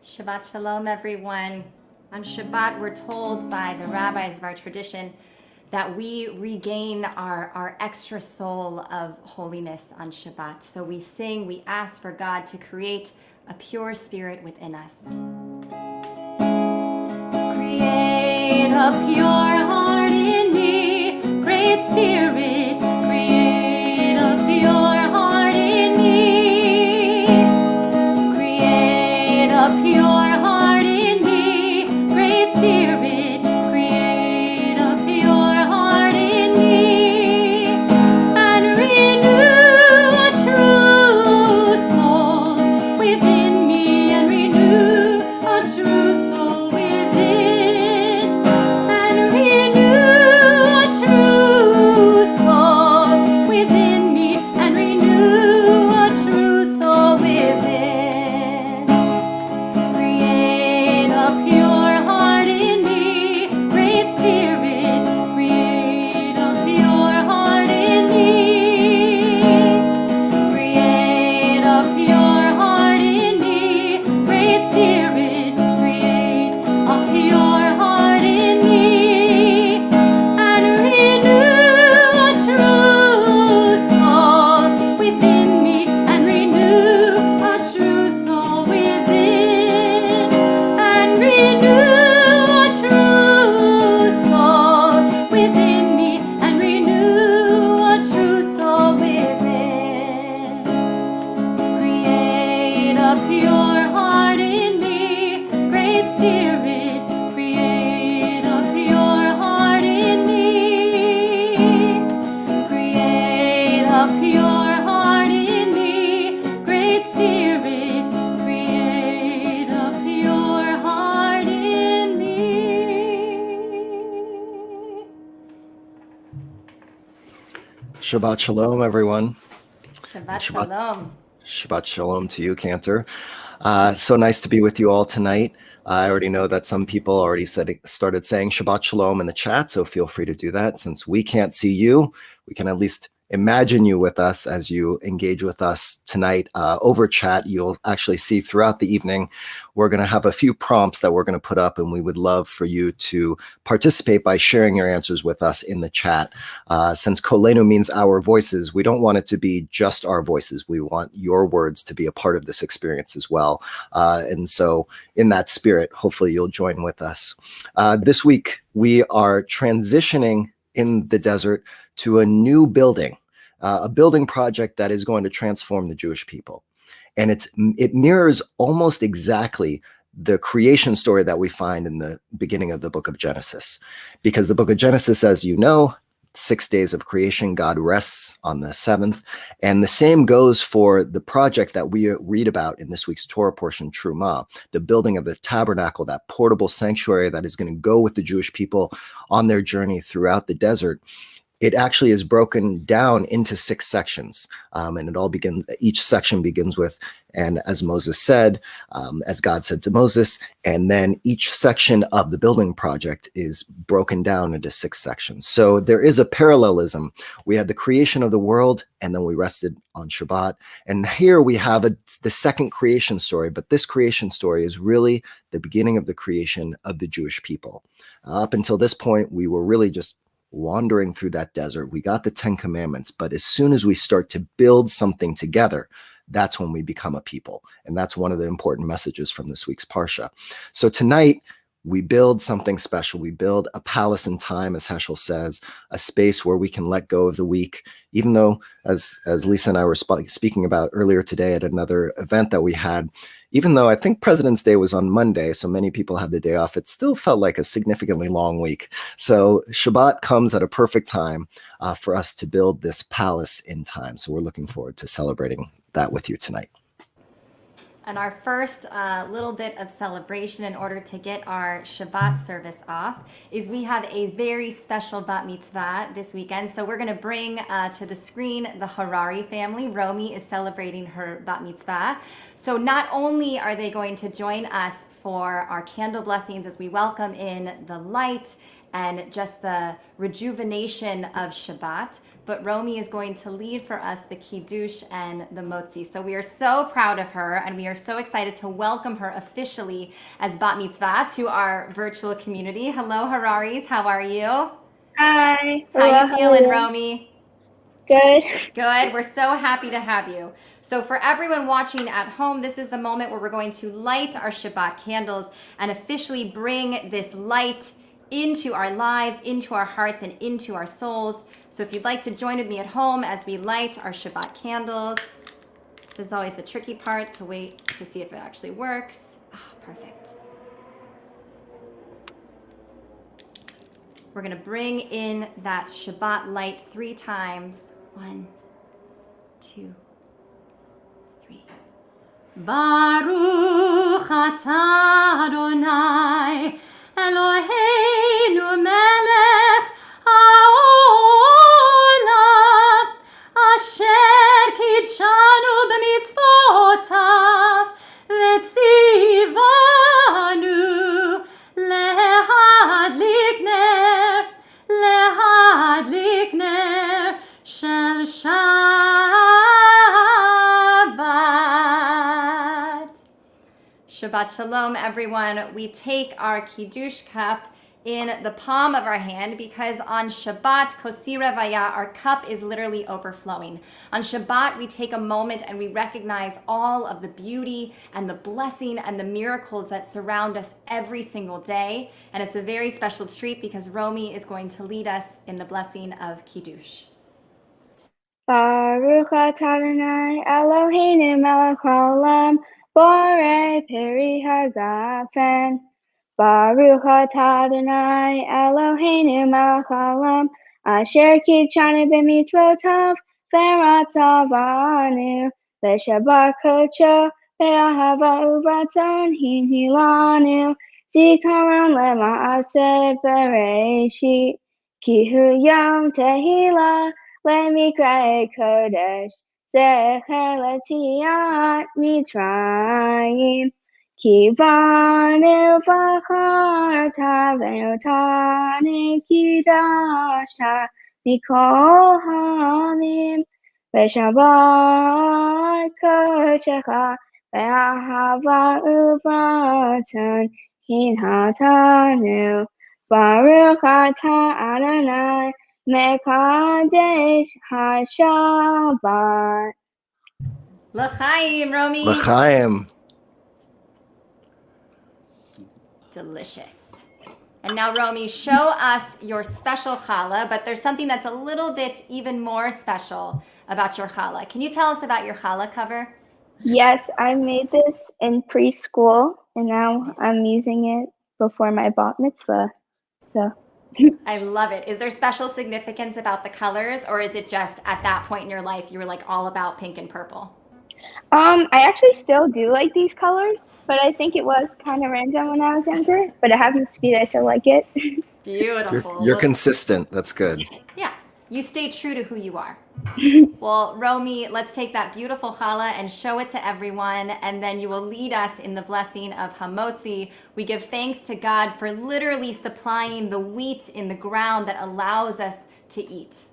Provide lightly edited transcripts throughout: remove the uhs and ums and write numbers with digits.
Shabbat Shalom, everyone. On Shabbat, we're told by the rabbis of our tradition that we regain our extra soul of holiness on Shabbat. So we sing, we ask for God to create a pure spirit within us. Create a pure heart in me, great spirit, create a pure heart in me. Create a pure heart in me, great spirit, create a pure heart in me, and renew a true soul within me, and renew a true soul within, and renew a true soul within me, and renew a true soul within. Create a pure heart in me, great spirit, create a pure heart in me. Create a pure heart in me, great spirit, create a pure heart in me, and renew a true soul within me, and renew a true soul within, and renew a true soul within me, and renew a true soul within. Create a pure heart in me, great spirit, create a pure heart in me. Create a pure heart in me, great spirit, create a pure heart in me. Shabbat Shalom, everyone. Shabbat Shabbat- Shalom. Shabbat Shalom to you, Cantor. So nice to be with you all tonight. I already know that some people already started saying Shabbat Shalom in the chat, so feel free to do that. Since we can't see you, we can at least imagine you with us as you engage with us tonight over chat. You'll actually see throughout the evening, we're going to have a few prompts that we're going to put up, and we would love for you to participate by sharing your answers with us in the chat. Since Koleinu means our voices, we don't want it to be just our voices. We want your words to be a part of this experience as well. And so in that spirit, hopefully you'll join with us. This week, we are transitioning in the desert to a new building, a building project that is going to transform the Jewish people. And it mirrors almost exactly the creation story that we find in the beginning of the book of Genesis. Because the book of Genesis, as you know, 6 days of creation, God rests on the seventh. And the same goes for the project that we read about in this week's Torah portion, Truma, the building of the tabernacle, that portable sanctuary that is going to go with the Jewish people on their journey throughout the desert. It actually is broken down into 6 sections. And it all begins, each section begins with, and as Moses said, as God said to Moses, and then each section of the building project is broken down into 6 sections. So there is a parallelism. We had the creation of the world, and then we rested on Shabbat. And here we have the second creation story, but this creation story is really the beginning of the creation of the Jewish people. Up until this point, we were really just wandering through that desert. We got the 10 commandments, but as soon as we start to build something together, that's when we become a people. And that's one of the important messages from this week's Parsha. So tonight, we build something special. We build a palace in time, as Heschel says, a space where we can let go of the week, even though, as Lisa and I were speaking about earlier today at another event that we had, even though I think President's Day was on Monday, so many people had the day off, it still felt like a significantly long week. So Shabbat comes at a perfect time for us to build this palace in time. So we're looking forward to celebrating that with you tonight. And our first little bit of celebration in order to get our Shabbat service off is we have a very special bat mitzvah this weekend. So we're going to bring to the screen the Harari family. Romy is celebrating her bat mitzvah. So not only are they going to join us for our candle blessings as we welcome in the light and just the rejuvenation of Shabbat. But Romy is going to lead for us the Kiddush and the Motzi. So we are so proud of her, and we are so excited to welcome her officially as Bat Mitzvah to our virtual community. Hello, Hararis. How are you? Hi. How you feeling, Romy? Good. Good. We're so happy to have you. So for everyone watching at home, this is the moment where we're going to light our Shabbat candles and officially bring this light into our lives, into our hearts, and into our souls. So if you'd like to join with me at home as we light our Shabbat candles, this is always the tricky part, to wait to see if it actually works. Ah, perfect. We're going to bring in that Shabbat light 3 times. 1, 2, 3. Baruch atah Adonai Eloheinu melech haolam asher kidshanu b'mitzvotav v'tzivanu lehadlik ner shel Shabbat. Shabbat Shalom, everyone. We take our Kiddush cup in the palm of our hand because on Shabbat, Kosi Revaya, our cup is literally overflowing. On Shabbat, we take a moment and we recognize all of the beauty and the blessing and the miracles that surround us every single day. And it's a very special treat because Romy is going to lead us in the blessing of Kiddush. Baruch atah Adonai Eloheinu melech haolam borei peri hagafen. Baruch atah Adonai Eloheinu melech haolam asher kidshanu b'mitzvotav v'ratzavanu v'shabbat kodsho v'ahava uvratzon hinilanu zikaron lema'aseh bereshit ki hu yom tehillah Lemikra Kodesh, Zecher Letziat Mitzrayim, Kivanu V'charta V'notanu Kidashta Mikol Hamim, V'Shabbat Kodshecha V'ahava Uvratzon Hinatanu, Baruch atah Adonai Mekadesh HaShabbat. L'chaim, Romy. L'chaim. Delicious. And now, Romy, show us your special challah, but there's something that's a little bit even more special about your challah. Can you tell us about your challah cover? Yes, I made this in preschool, and now I'm using it before my bat mitzvah. So. I love it. Is there special significance about the colors, or is it just at that point in your life you were like all about pink and purple? I actually still do like these colors, but I think it was kind of random when I was younger, but it happens to be that I still like it. Beautiful. You're consistent. That's good. Yeah. You stay true to who you are. Well, Romy, let's take that beautiful challah and show it to everyone, and then you will lead us in the blessing of Hamotzi. We give thanks to God for literally supplying the wheat in the ground that allows us to eat.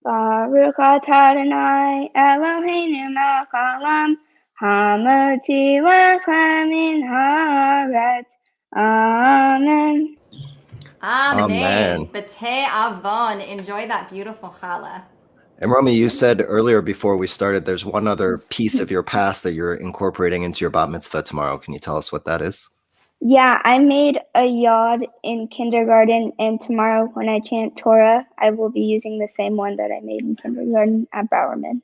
Baruch atah Adonai Eloheinu melech haolam Hamotzi lechem min haaretz. Amen. Amen. B'tei avon. Enjoy that beautiful challah. And Romy, you said earlier before we started, there's one other piece of your past that you're incorporating into your bat mitzvah tomorrow. Can you tell us what that is? Yeah, I made a yod in kindergarten, and tomorrow when I chant Torah, I will be using the same one that I made in kindergarten at Bowerman.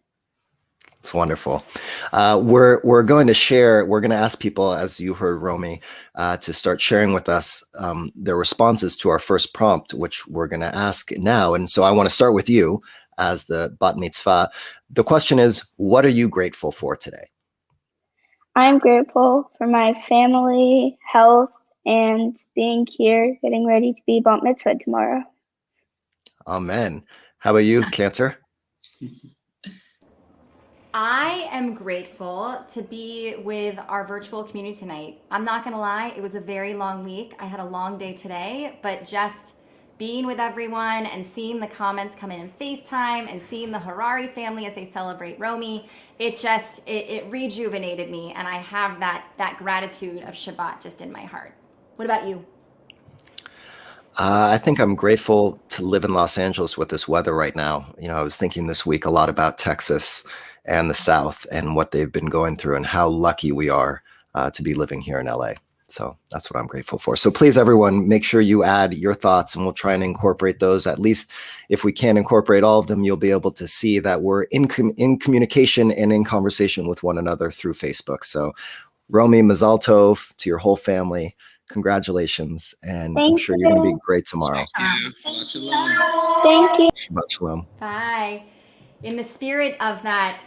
It's wonderful. We're going to ask people, as you heard Romy, to start sharing with us their responses to our first prompt, which we're going to ask now. And so I want to start with you as the bat mitzvah. The question is, what are you grateful for today? I'm grateful for my family, health, and being here, getting ready to be bat mitzvah tomorrow. Amen. How about you, Cantor? I am grateful to be with our virtual community tonight. I'm not going to lie, it was a very long week. I had a long day today, but just being with everyone and seeing the comments come in FaceTime and seeing the Harari family as they celebrate Romy, it rejuvenated me, and I have that gratitude of Shabbat just in my heart. What about you? I think I'm grateful to live in Los Angeles with this weather right now. I was thinking this week a lot about Texas and the South and what they've been going through and how lucky we are to be living here in LA. So that's what I'm grateful for. So please, everyone, make sure you add your thoughts and we'll try and incorporate those. At least if we can't incorporate all of them, you'll be able to see that we're in communication and in conversation with one another through Facebook. So Romy, Mazal Tov to your whole family. Congratulations. And I'm sure you're going to be great tomorrow. Thank you. Shabbat shalom. Bye. In the spirit of that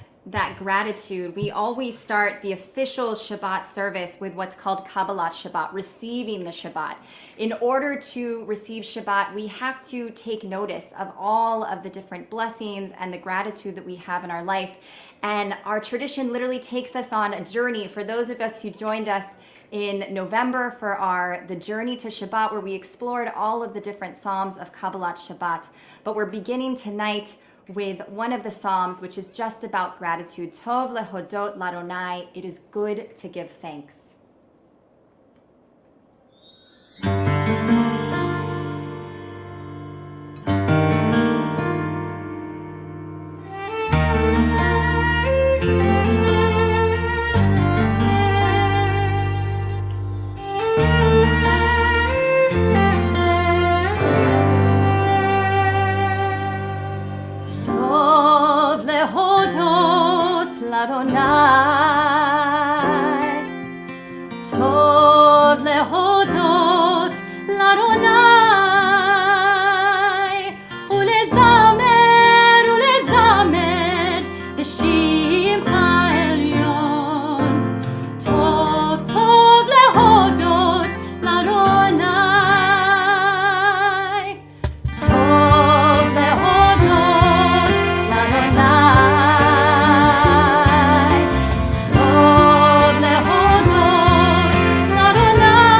gratitude, we always start the official Shabbat service with what's called Kabbalat Shabbat, receiving the Shabbat. In order to receive Shabbat, we have to take notice of all of the different blessings and the gratitude that we have in our life. And our tradition literally takes us on a journey. For those of us who joined us in November for the journey to Shabbat, where we explored all of the different Psalms of Kabbalat Shabbat. But we're beginning tonight with one of the Psalms, which is just about gratitude. Tov lehodot l'Adonai. It is good to give thanks. Tov lehodot l'Adonai, ולזמר בשמך העליון. טוב טוב להודות l'Adonai, טוב להודות l'Adonai.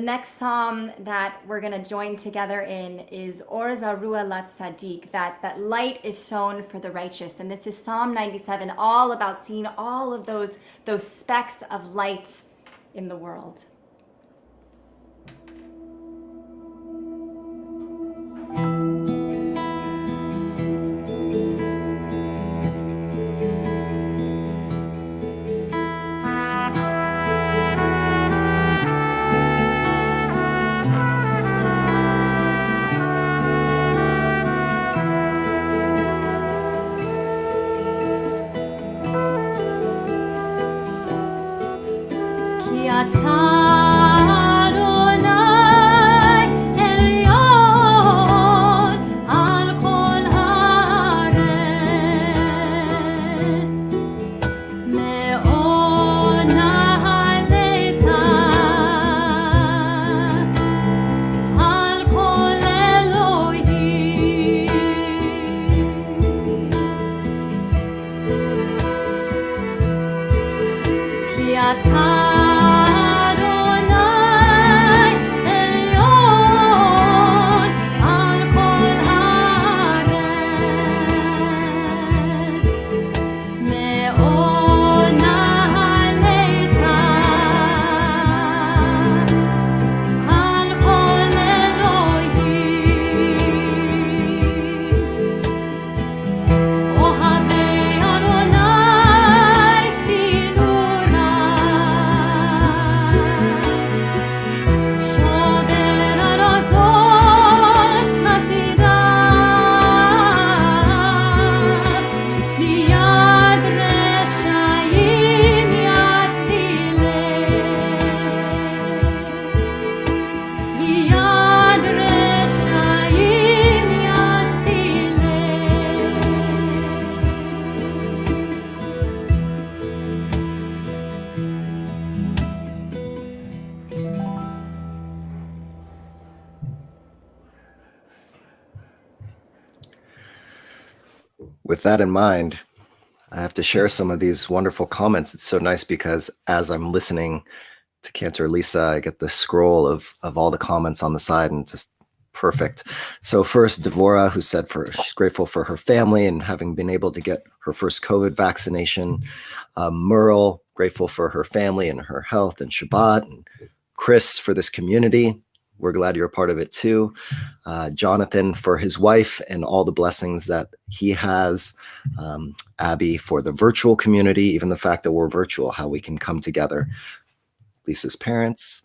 next psalm that we're going to join together in is Or Zarua Lat Tzaddik, that light is shown for the righteous. And this is Psalm 97, all about seeing all of those specks of light in the world. With that in mind, I have to share some of these wonderful comments. It's so nice because as I'm listening to Cantor Lisa, I get the scroll of all the comments on the side, and it's just perfect. So first, Devorah, who said she's grateful for her family and having been able to get her first COVID vaccination. Merle, grateful for her family and her health and Shabbat. And Chris, for this community. We're glad you're a part of it too. Jonathan, for his wife and all the blessings that he has. Abby, for the virtual community, even the fact that we're virtual, how we can come together. Lisa's parents,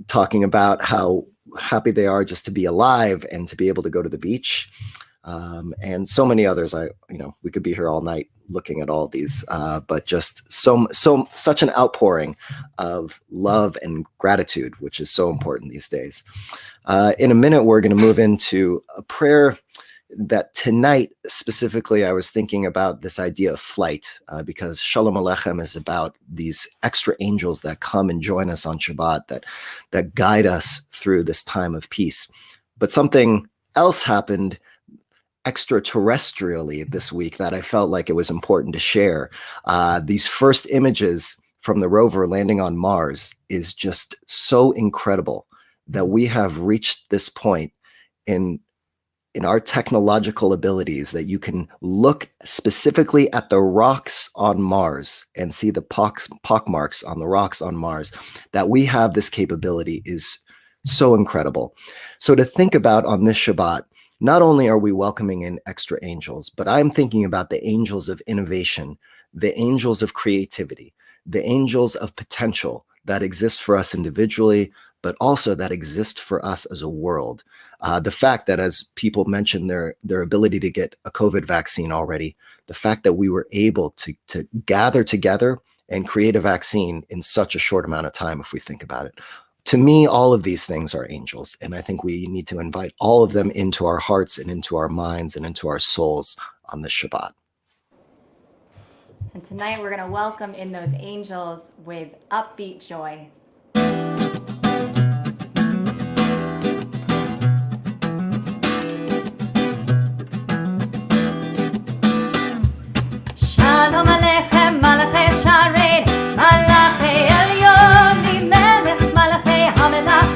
talking about how happy they are just to be alive and to be able to go to the beach. And so many others. We could be here all night looking at all of these, but just such an outpouring of love and gratitude, which is so important these days. In a minute, we're going to move into a prayer that tonight, specifically, I was thinking about this idea of flight, because Shalom Aleichem is about these extra angels that come and join us on Shabbat, that guide us through this time of peace. But something else happened extraterrestrially this week that I felt like it was important to share. These first images from the rover landing on Mars is just so incredible that we have reached this point in our technological abilities that you can look specifically at the rocks on Mars and see the pock marks on the rocks on Mars. That we have this capability is so incredible. So to think about on this Shabbat, not only are we welcoming in extra angels, but I'm thinking about the angels of innovation, the angels of creativity, the angels of potential that exist for us individually, but also that exist for us as a world. The fact that, as people mentioned their ability to get a COVID vaccine already, the fact that we were able to gather together and create a vaccine in such a short amount of time, if we think about it. To me, all of these things are angels, and I think we need to invite all of them into our hearts and into our minds and into our souls on this Shabbat. And tonight we're going to welcome in those angels with upbeat joy. Shalom Aleichem, Malachei Sharein, Malachei Elyon, Melech Malachei Hamelach.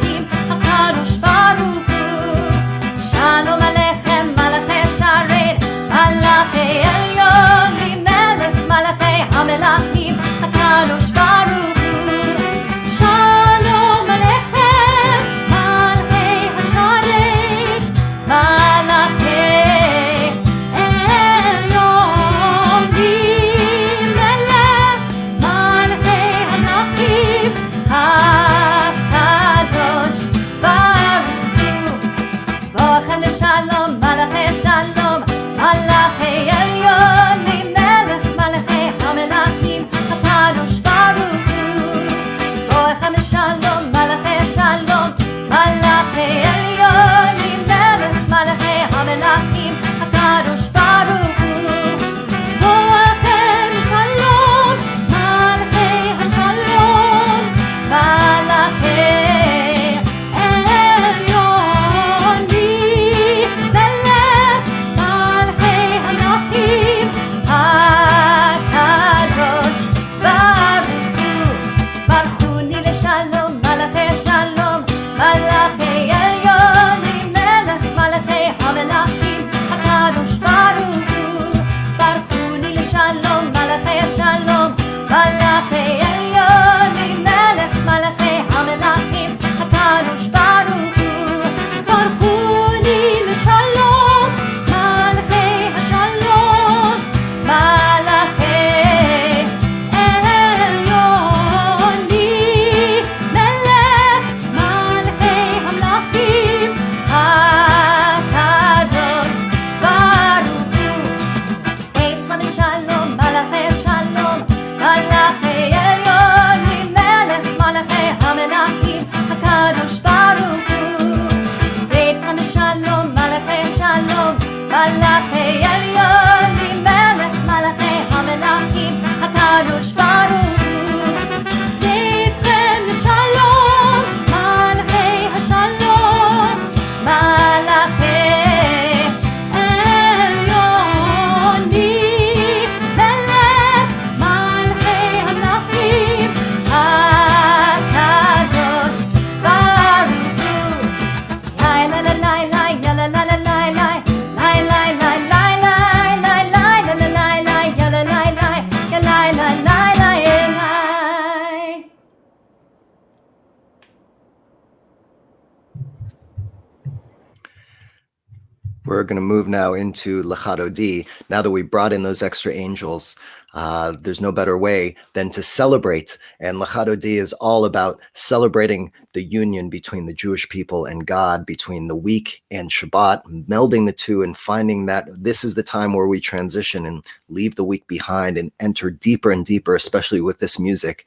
מלאכי עליונים, מלך מלאכי המלאכים, הקדוש ברוך הוא. ברכוני לשלום, מלאכי השלום, מלאכי עליונים, מלך מלאכי המלאכים, הקדוש ברוך הוא. צאצא בשלום, מלאכי השלום, מלאכי עליונים, מלך מלאכי המלאכים, הקדוש ברוך הוא. צאצא בשלום, מלאכי השלום, מלאכי עליונים, מלך מלאכי המלאכים, הקדוש ברוך הוא. צאתכם לשלום, מלאכי השלום, מלאכי עליונים, מלך מלאכי המלאכים, הקדוש ברוך הוא. לילה לילה יאללה לילה לילה לילה לילה לילה לילה יאללה לילה לילה לילה. We're going to move now into Lachadodi. Now that we brought in those extra angels, there's no better way than to celebrate. And Lachadodi is all about celebrating the union between the Jewish people and God, between the week and Shabbat, melding the two and finding that this is the time where we transition and leave the week behind and enter deeper and deeper, especially with this music,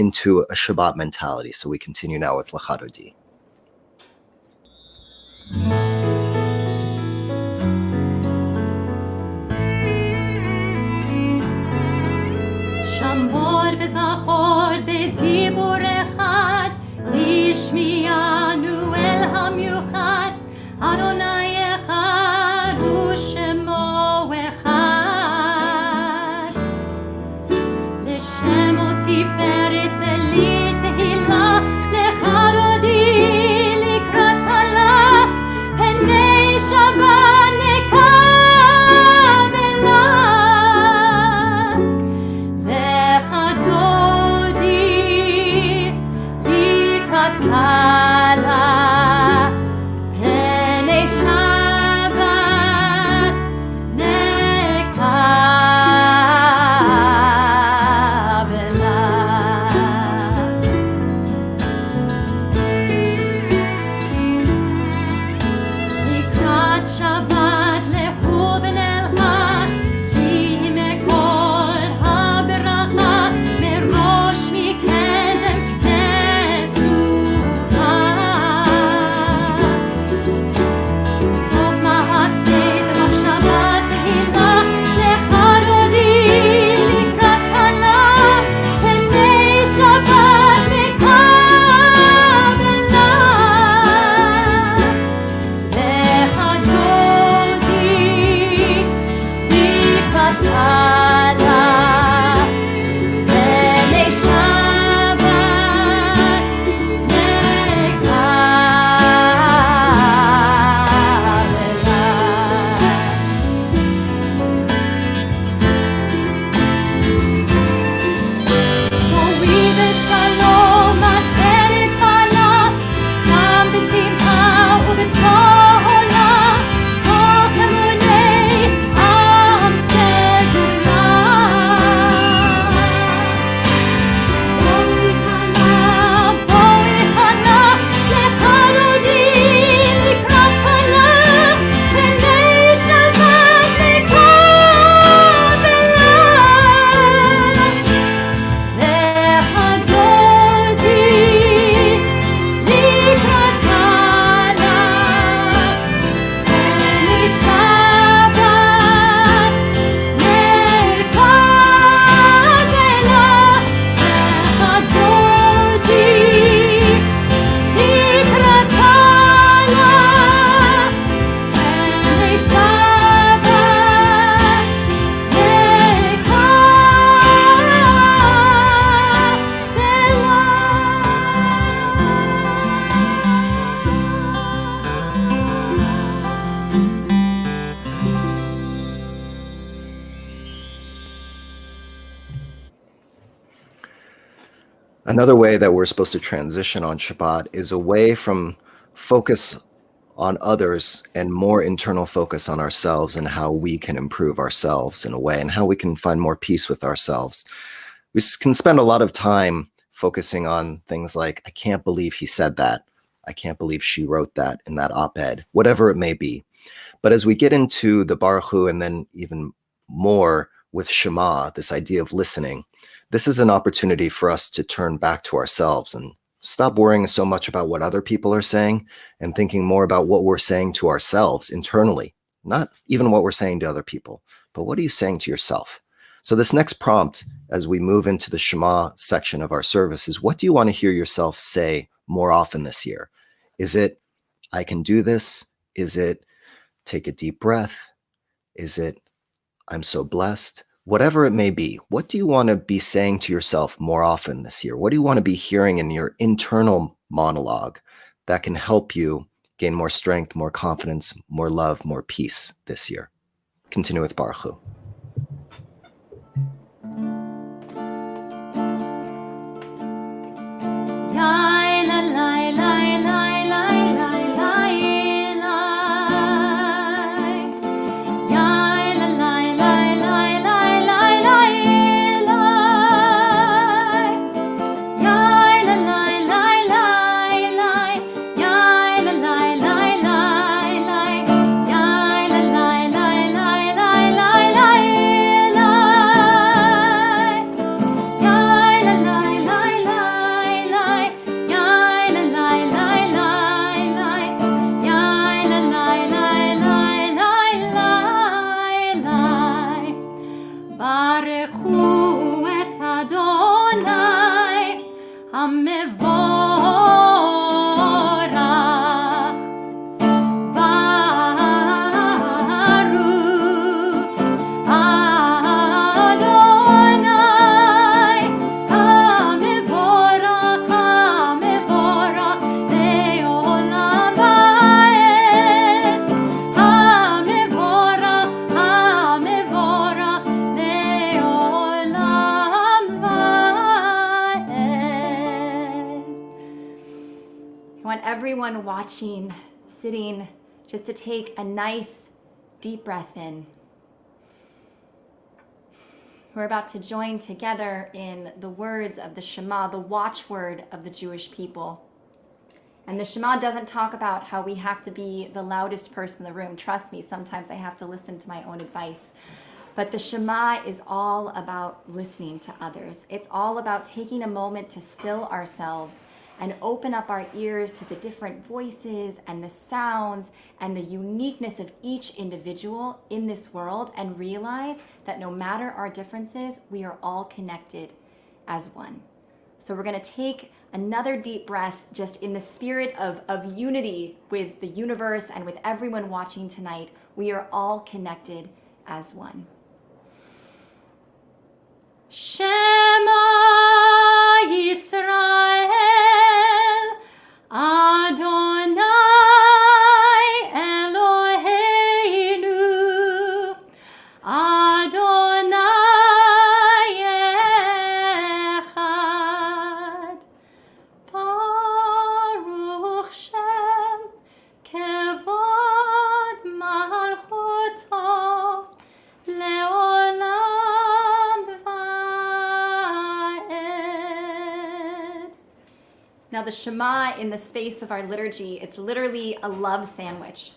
into a Shabbat mentality. So we continue now with Lachadodi. שמור וזכור בדיבור אחד, השמיענו אל המיוחד, אדוני אחד ושמו אחד. לשמו תפארת ולי תהילה, לחדודי לקראת כלה, פני שבת נקבלה. לחדודי לקראת כלה, Another way that we're supposed to transition on Shabbat is away from focus on others and more internal focus on ourselves and how we can improve ourselves in a way and how we can find more peace with ourselves. We can spend a lot of time focusing on things like, I can't believe he said that. I can't believe she wrote that in that op-ed, whatever it may be. But as we get into the Baruch Hu and then even more with Shema, this idea of listening, this is an opportunity for us to turn back to ourselves and stop worrying so much about what other people are saying and thinking more about what we're saying to ourselves internally, not even what we're saying to other people, but what are you saying to yourself? So this next prompt, as we move into the Shema section of our service, is what do you want to hear yourself say more often this year? Is it, I can do this? Is it, take a deep breath? Is it, I'm so blessed? Whatever it may be, what do you want to be saying to yourself more often this year? What do you want to be hearing in your internal monologue that can help you gain more strength, more confidence, more love, more peace this year? Continue with Baruch Hu. Everyone watching, sitting, just to take a nice deep breath in. We're about to join together in the words of the Shema, the watchword of the Jewish people. And the Shema doesn't talk about how we have to be the loudest person in the room. Trust me, sometimes I have to listen to my own advice. But the Shema is all about listening to others. It's all about taking a moment to still ourselves and open up our ears to the different voices and the sounds and the uniqueness of each individual in this world, and realize that no matter our differences, we are all connected as one. So we're gonna take another deep breath just in the spirit of unity with the universe and with everyone watching tonight. We are all connected as one. Shema Yisrael Adonai Eloheinu Adonai Echad Baruch Shem Kevod Malchuto Leolam Va'ed. Now the Shema in the space of our liturgy, it's literally a love sandwich.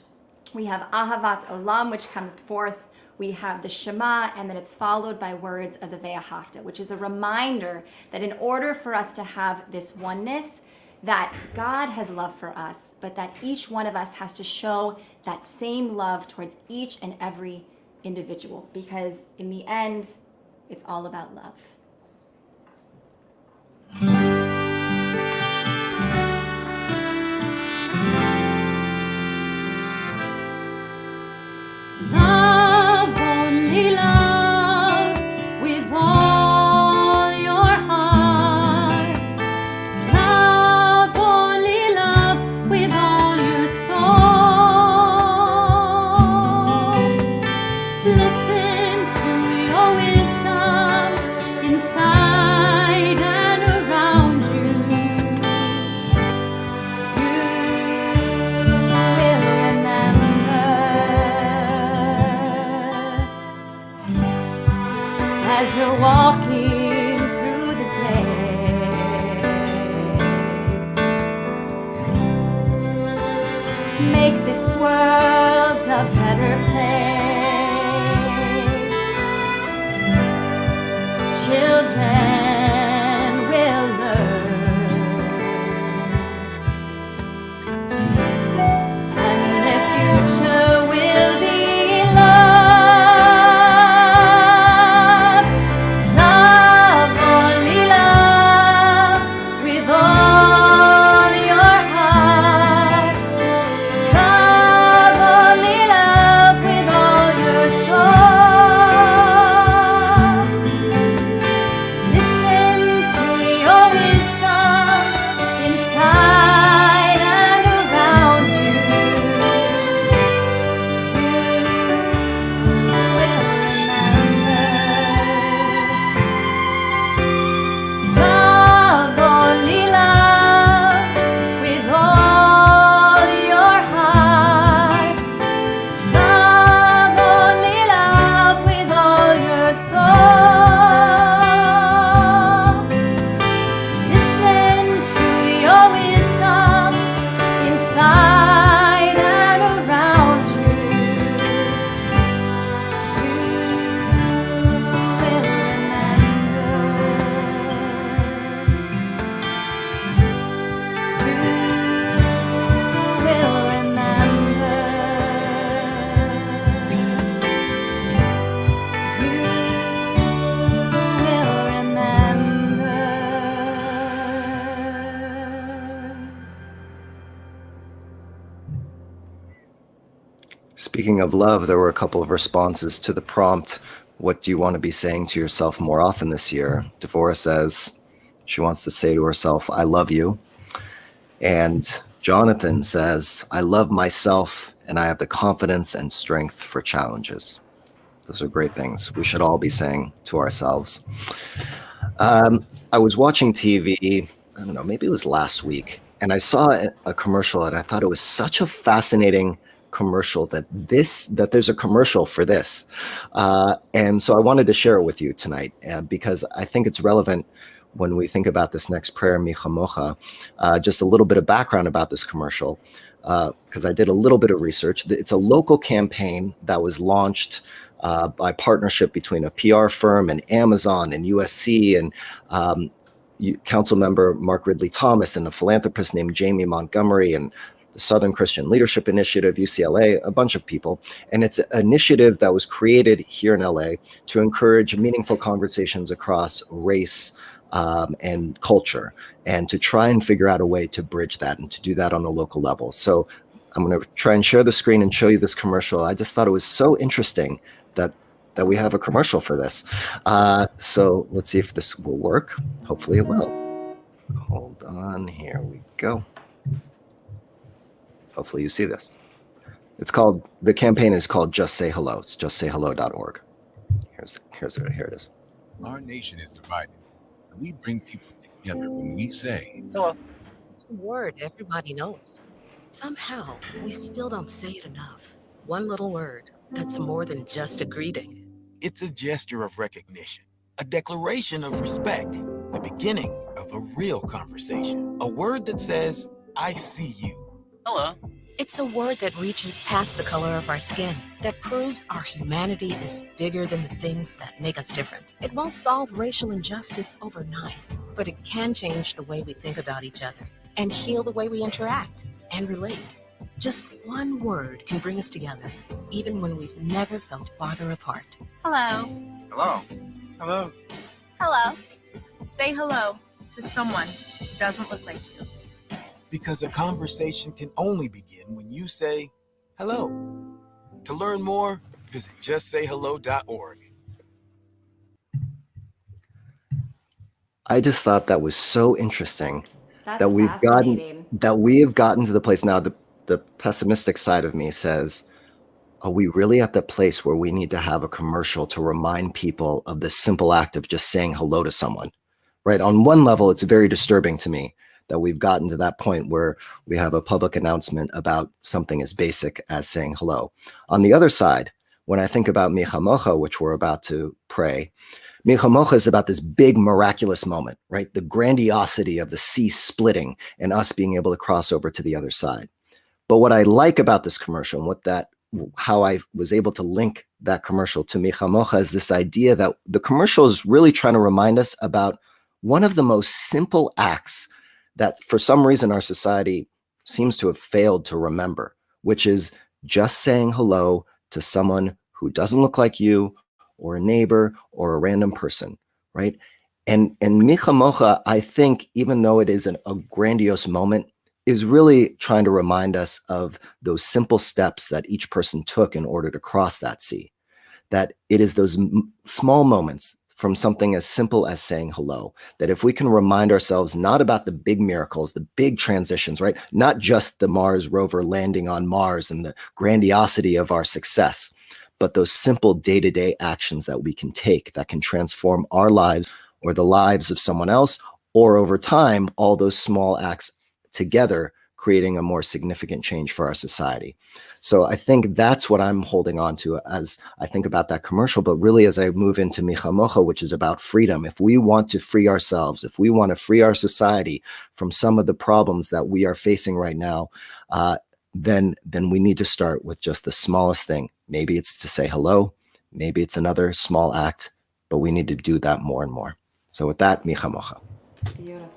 We have Ahavat Olam, which comes forth. We have the Shema, and then it's followed by words of the Ve'ahavta, which is a reminder that in order for us to have this oneness, that God has love for us, but that each one of us has to show that same love towards each and every individual, because in the end, it's all about love. Love, only love, with all your heart. Love, only love, with all your soul. Listen to your wisdom in as you're walking through the day. Make this world a better place. Children will learn, and the future will be love. Love, only love, with all your heart. Love, only love, with all your soul. Listen to your wisdom inside and around you. You will remember. Love, only love, with all your heart. Love, only love, with all your soul. Listen to your wisdom inside and around you. You will remember. You will remember. You will remember. Speaking of love, there were a couple of responses to the prompt, what do you want to be saying to yourself more often this year? Devorah says she wants to say to herself, I love you. And Jonathan says, I love myself and I have the confidence and strength for challenges. Those are great things we should all be saying to ourselves. I was watching TV, I don't know, maybe it was last week, and I saw a commercial and I thought it was such a fascinating commercial that there's a commercial for this. And so I wanted to share it with you tonight because I think it's relevant when we think about this next prayer, Mi Chamocha. Just a little bit of background about this commercial, because I did a little bit of research. It's a local campaign that was launched by partnership between a PR firm and Amazon and USC and council member Mark Ridley Thomas and a philanthropist named Jamie Montgomery and the Southern Christian Leadership Initiative, UCLA, a bunch of people. And it's an initiative that was created here in LA to encourage meaningful conversations across race and culture, and to try and figure out a way to bridge that and to do that on a local level. So I'm going to try and share the screen and show you this commercial. I just thought it was so interesting that we have a commercial for this. So let's see if this will work. Hopefully it will. Hold on, here we go. Hopefully you see this. The campaign is called Just Say Hello. It's justsayhello.org. Here it is. Our nation is divided. We bring people together when we say, hello. It's a word everybody knows. Somehow, we still don't say it enough. One little word that's more than just a greeting. It's a gesture of recognition, a declaration of respect, the beginning of a real conversation. A word that says, I see you. Hello. It's a word that reaches past the color of our skin, that proves our humanity is bigger than the things that make us different. It won't solve racial injustice overnight, but it can change the way we think about each other and heal the way we interact and relate. Just one word can bring us together, even when we've never felt farther apart. Hello. Hello. Hello. Hello. Say hello to someone who doesn't look like you. Because a conversation can only begin when you say hello. To learn more, visit justsayhello.org. I just thought that was so interesting. That's that we have gotten to the place now. The pessimistic side of me says, are we really at the place where we need to have a commercial to remind people of the simple act of just saying hello to someone? Right? On one level, it's very disturbing to me that we've gotten to that point where we have a public announcement about something as basic as saying hello. On the other side, when I think about Mi Chamocha, which we're about to pray, Milchamocha is about this big miraculous moment, right? The grandiosity of the sea splitting and us being able to cross over to the other side. But what I like about this commercial and how I was able to link that commercial to Milchamocha is this idea that the commercial is really trying to remind us about one of the most simple acts that for some reason our society seems to have failed to remember, which is just saying hello to someone who doesn't look like you or a neighbor or a random person, right? And Milchamocha, I think, even though it is a grandiose moment, is really trying to remind us of those simple steps that each person took in order to cross that sea. That it is those small moments from something as simple as saying hello, that if we can remind ourselves not about the big miracles, the big transitions, right? Not just the Mars rover landing on Mars and the grandiosity of our success, but those simple day-to-day actions that we can take that can transform our lives or the lives of someone else, or over time, all those small acts together creating a more significant change for our society. So I think that's what I'm holding on to as I think about that commercial, but really as I move into Milchamocha, which is about freedom. If we want to free ourselves, if we want to free our society from some of the problems that we are facing right now, then we need to start with just the smallest thing. Maybe it's to say hello, maybe it's another small act, but we need to do that more and more. So with that, Milchamocha. Beautiful.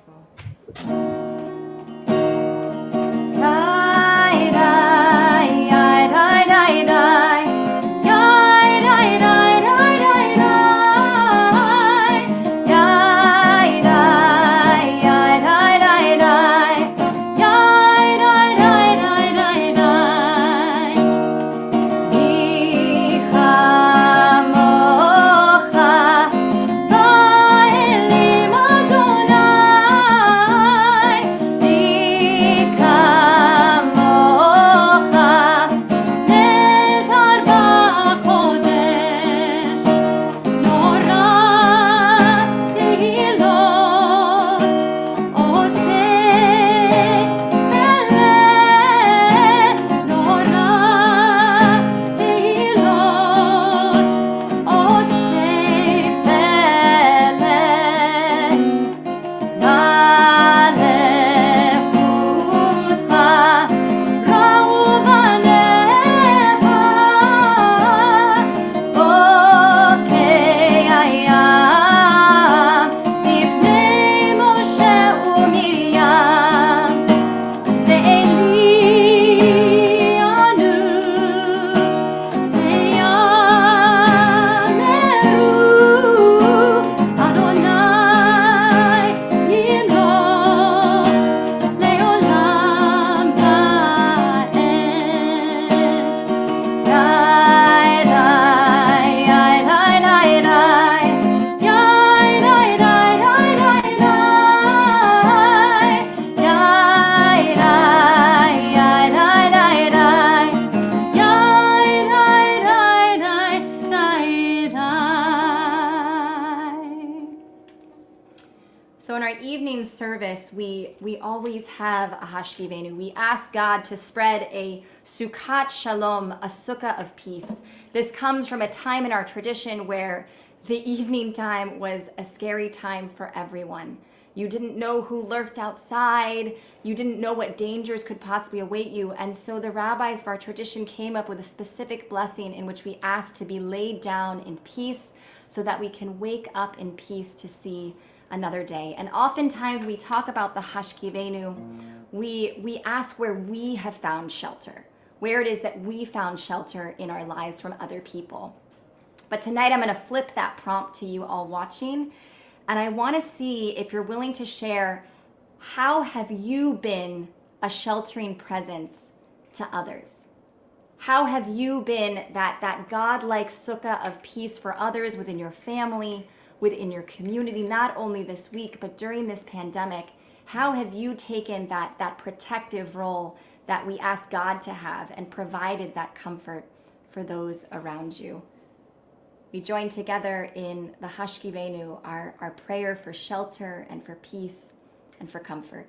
So in our evening service, we always have a hashkivenu. We ask God to spread a sukkot shalom, a sukkah of peace. This comes from a time in our tradition where the evening time was a scary time for everyone. You didn't know who lurked outside. You didn't know what dangers could possibly await you. And so the rabbis of our tradition came up with a specific blessing in which we asked to be laid down in peace so that we can wake up in peace to see another day. And oftentimes we talk about the hashkivenu. We ask where we have found shelter, where it is that we found shelter in our lives from other people. But tonight I'm going to flip that prompt to you all watching. And I want to see if you're willing to share, how have you been a sheltering presence to others? How have you been that God-like sukkah of peace for others within your family, within your community, not only this week, but during this pandemic? How have you taken that protective role that we ask God to have and provided that comfort for those around you? We join together in the hashkivenu, our prayer for shelter and for peace and for comfort.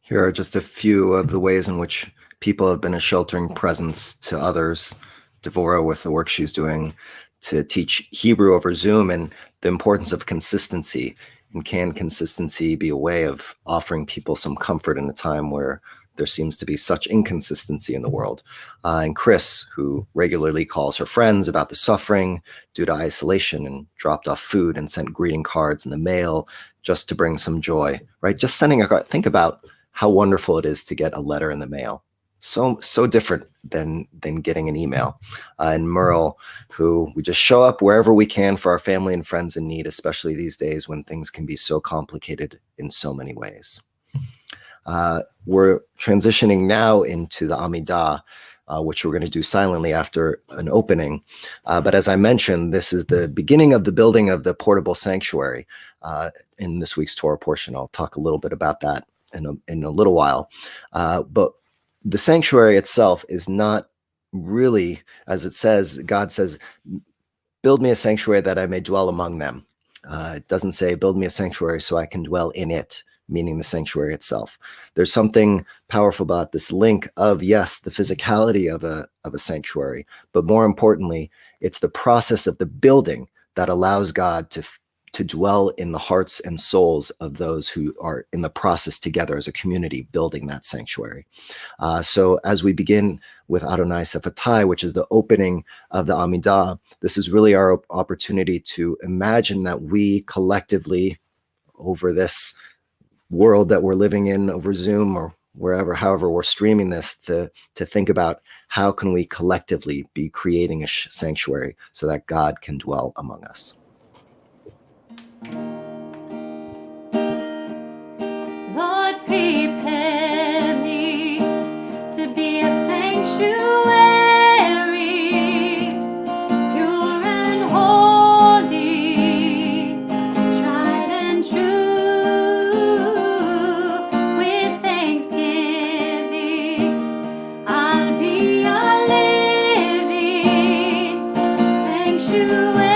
Here are just a few of the ways in which people have been a sheltering presence to others. Devorah, with the work she's doing to teach Hebrew over Zoom, and the importance of consistency. And can consistency be a way of offering people some comfort in a time where there seems to be such inconsistency in the world? And Chris, who regularly calls her friends about the suffering due to isolation and dropped off food and sent greeting cards in the mail just to bring some joy, right? Just sending a card. Think about how wonderful it is to get a letter in the mail. So different than getting an email. And Merle, who we just show up wherever we can for our family and friends in need, especially these days when things can be so complicated in so many ways. We're transitioning now into the Amidah, which we're going to do silently after an opening. But as I mentioned, this is the beginning of the building of the portable sanctuary in this week's Torah portion. I'll talk a little bit about that in a little while. But the sanctuary itself is not really, as it says, God says, build me a sanctuary that I may dwell among them. It doesn't say, build me a sanctuary so I can dwell in it, meaning the sanctuary itself. There's something powerful about this link of, yes, the physicality of a sanctuary, but more importantly, it's the process of the building that allows God to dwell in the hearts and souls of those who are in the process together as a community building that sanctuary. So as we begin with Adonai Sefatai, which is the opening of the Amidah, this is really our opportunity to imagine that we collectively, over this world that we're living in, over Zoom or wherever, however we're streaming this, to think about how can we collectively be creating a sanctuary so that God can dwell among us. Lord, prepare me to be a sanctuary, pure and holy, tried and true. With thanksgiving, I'll be a living sanctuary.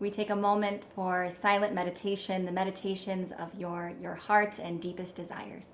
We take a moment for silent meditation, the meditations of your heart and deepest desires.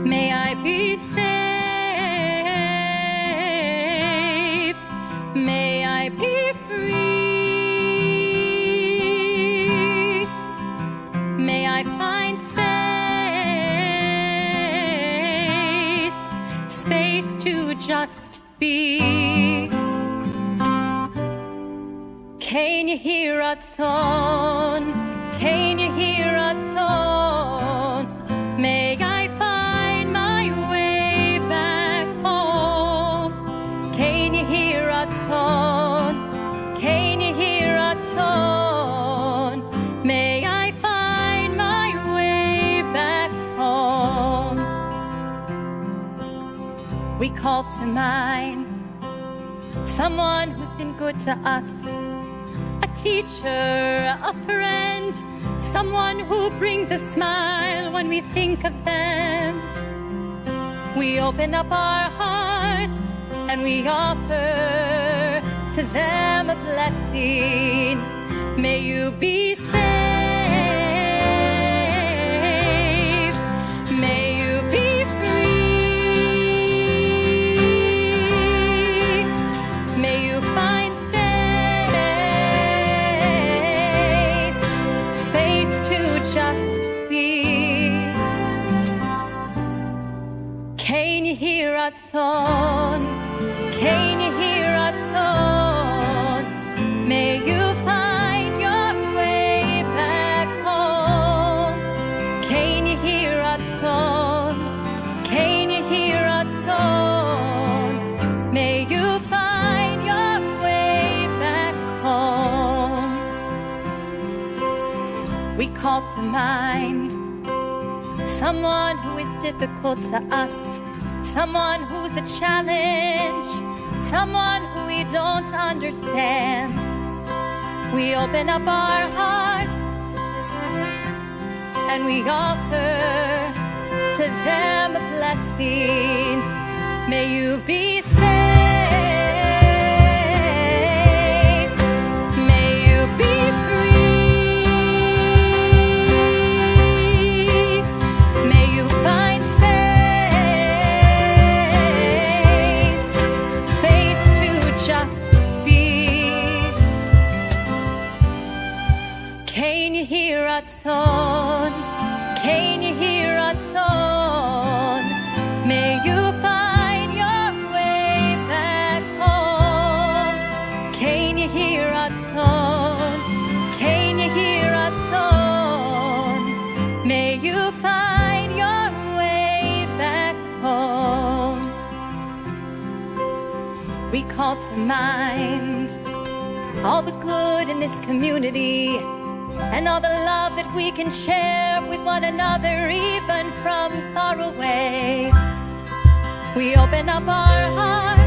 May I be safe. May I be free. May I find space to just be. Can you hear a tone? Can you hear a tone? May I find my way back home. Can you hear a tone? Can you hear a tone? May I find my way back home. We call to mind someone who's been good to us, a teacher, a friend, someone who brings a smile when we think of them. We open up our heart and we offer to them a blessing. May you be safe. We call to mind someone who is difficult to us, someone who's a challenge, someone who we don't understand. We open up our hearts and we offer to them a blessing. May you be safe. May you be free. May you find space to just be. Can you hear our tone? Can you hear our tone? May you find your way back home. Can you hear our tone? Can you hear our tone? May you find your way back home. We call to mind all the good in this community and all the love that we can share with one another, even from far away. We open up our hearts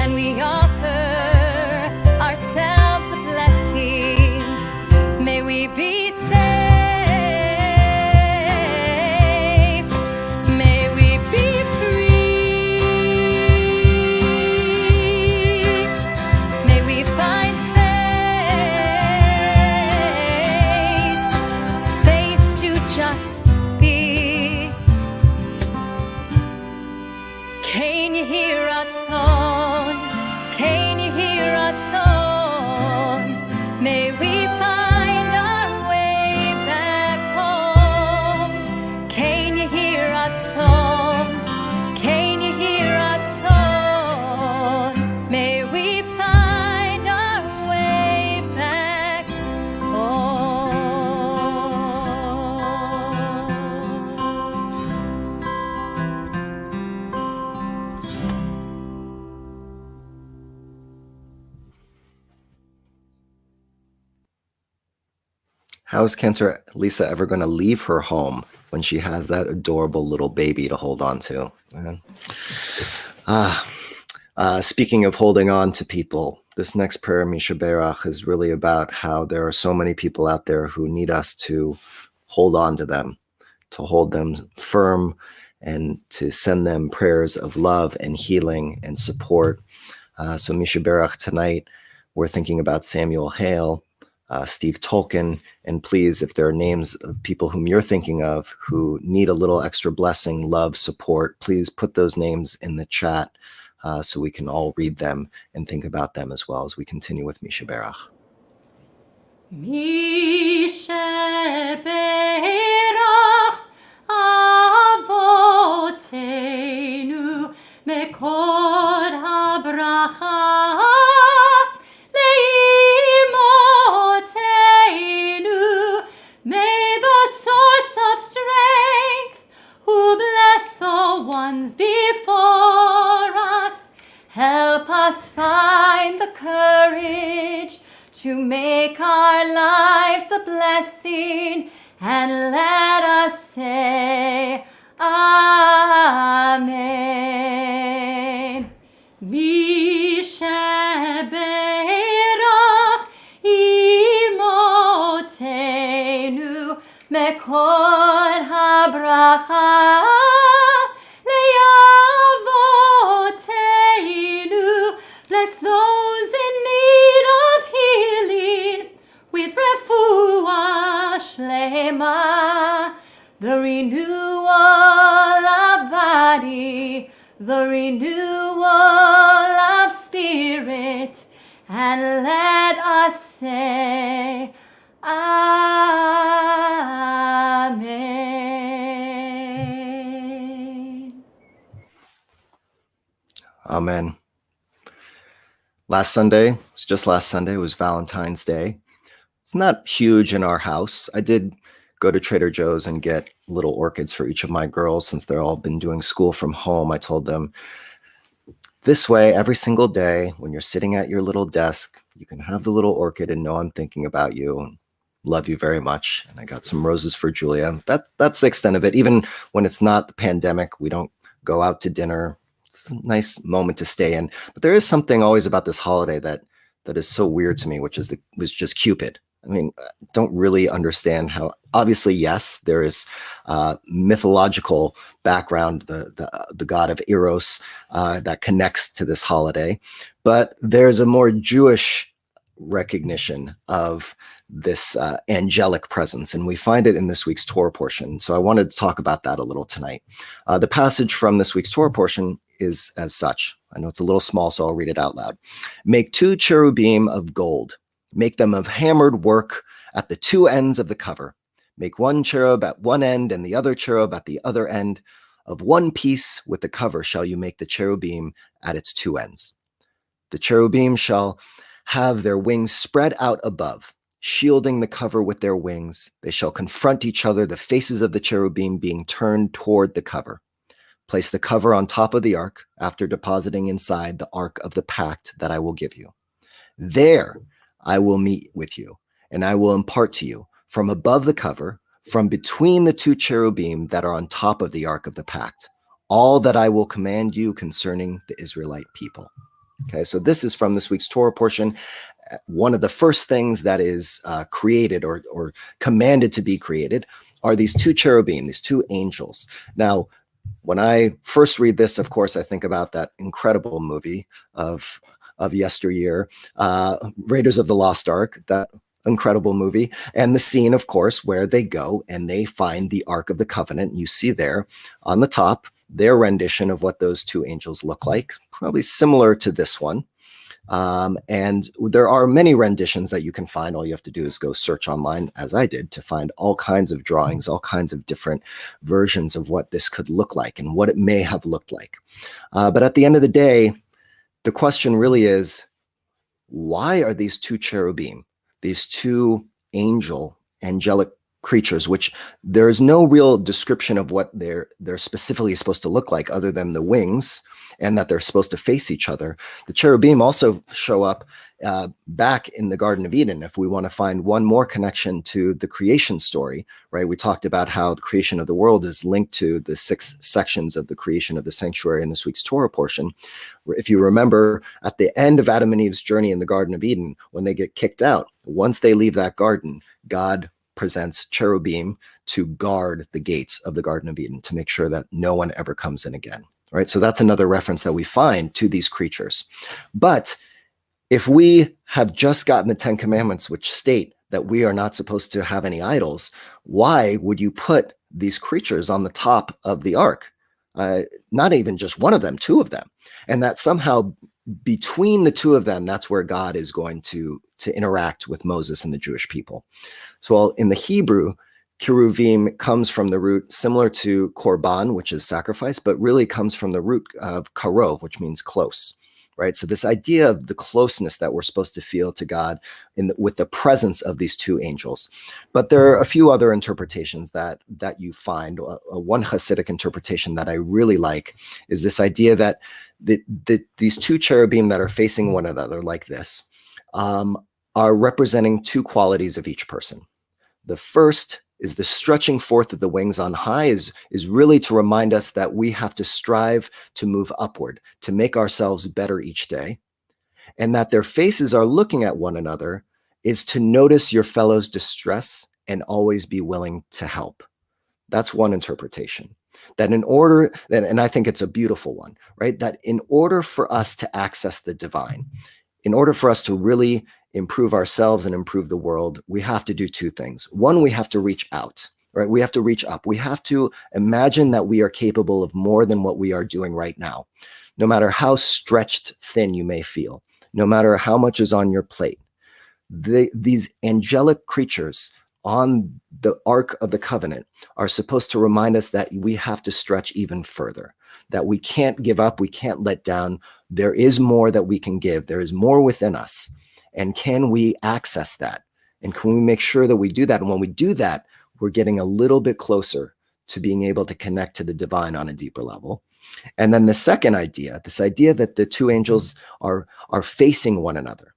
and we offer ourselves a blessing. May we be safe. May we be free. May we find space to just be. Can you hear our tone? Can you hear our tone? May we find our way back home. Can you hear our tone? Can you hear our tone? May we find our way back home. How is Cantor Lisa ever going to leave her home when she has that adorable little baby to hold on to? Man. Speaking of holding on to people, this next prayer, Misha Berach, is really about how there are so many people out there who need us to hold on to them, to hold them firm, and to send them prayers of love and healing and support. So Misha Berach, tonight, we're thinking about Samuel Hale, Steve Tolkien, and please, if there are names of people whom you're thinking of who need a little extra blessing, love, support, please put those names in the chat so we can all read them and think about them as well as we continue with Misha Berach. Misha Berach Avotenu Mekod HaBracha Leimotenu. May the source of strength, who bless the ones before us, help us find the courage to make our lives a blessing, and let us say Amen. Misha Berach Imotenu Mekod HaBracha Le'avotenu. Bless those in need of healing with refuah shlema, the renewal of body, the renewal of spirit, and let us say Amen. Amen. Last Sunday, it was just last Sunday, it was Valentine's Day. It's not huge in our house. I did go to Trader Joe's and get little orchids for each of my girls since they're all been doing school from home. I told them, this way, every single day, when you're sitting at your little desk, you can have the little orchid and know I'm thinking about you. love you very much. And I got some roses for Julia. That's the extent of it. Even when it's not the pandemic, we don't go out to dinner. It's a nice moment to stay in. But there is something always about this holiday that is so weird to me, which was just Cupid. I mean, don't really understand how. Obviously, yes, there is mythological background, the god of Eros that connects to this holiday, but there's a more Jewish recognition of this angelic presence, and we find it in this week's Torah portion. So I wanted to talk about that a little tonight. The passage from this week's Torah portion is as such. I know it's a little small, so I'll read it out loud. Make 2 cherubim of gold. Make them of hammered work at the 2 ends of the cover. Make 1 cherub at one end and the other cherub at the other end. Of 1 piece with the cover shall you make the cherubim at its 2 ends. The cherubim shall have their wings spread out above, shielding the cover with their wings. They shall confront each other, the faces of the cherubim being turned toward the cover. Place the cover on top of the ark after depositing inside the ark of the pact that I will give you. There I will meet with you, and I will impart to you from above the cover, from between the 2 cherubim that are on top of the ark of the pact, all that I will command you concerning the Israelite people. Okay, so this is from this week's Torah portion. One of the first things that is created or commanded to be created are these 2 cherubim, these 2 angels. Now, when I first read this, of course, I think about that incredible movie of yesteryear, Raiders of the Lost Ark, that incredible movie, and the scene, of course, where they go and they find the Ark of the Covenant. You see there on the top their rendition of what those 2 angels look like, probably similar to this one. And there are many renditions that you can find. All you have to do is go search online, as I did, to find all kinds of drawings, all kinds of different versions of what this could look like and what it may have looked like. But at the end of the day, the question really is, why are these 2 cherubim, these 2 angelic creatures, which there's no real description of what they're specifically supposed to look like other than the wings and that they're supposed to face each other. The cherubim also show up back in the Garden of Eden. If we want to find one more connection to the creation story, right? We talked about how the creation of the world is linked to the 6 sections of the creation of the sanctuary in this week's Torah portion. If you remember, at the end of Adam and Eve's journey in the Garden of Eden, when they get kicked out, once they leave that garden, God presents cherubim to guard the gates of the Garden of Eden to make sure that no one ever comes in again. Right? So that's another reference that we find to these creatures. But if we have just gotten the 10 Commandments, which state that we are not supposed to have any idols, why would you put these creatures on the top of the ark? Not even just one of them, 2 of them. And that somehow between the 2 of them, that's where God is going to interact with Moses and the Jewish people. So in the Hebrew, Keruvim comes from the root similar to korban, which is sacrifice, but really comes from the root of karov, which means close, right? So this idea of the closeness that we're supposed to feel to God with the presence of these 2 angels. But there are a few other interpretations that you find. One Hasidic interpretation that I really like is this idea that these 2 cherubim that are facing one another like this are representing 2 qualities of each person. The first is the stretching forth of the wings on high is really to remind us that we have to strive to move upward, to make ourselves better each day, and that their faces are looking at one another is to notice your fellow's distress and always be willing to help. That's one interpretation. That in order, and I think it's a beautiful one, right? That in order for us to access the divine, in order for us to really improve ourselves and improve the world, we have to do 2 things. One, we have to reach out, right? We have to reach up. We have to imagine that we are capable of more than what we are doing right now. No matter how stretched thin you may feel, no matter how much is on your plate, these angelic creatures on the Ark of the Covenant are supposed to remind us that we have to stretch even further, that we can't give up, we can't let down. There is more that we can give. There is more within us. And can we access that? And can we make sure that we do that? And when we do that, we're getting a little bit closer to being able to connect to the divine on a deeper level. And then the second idea, this idea that the 2 angels are facing one another.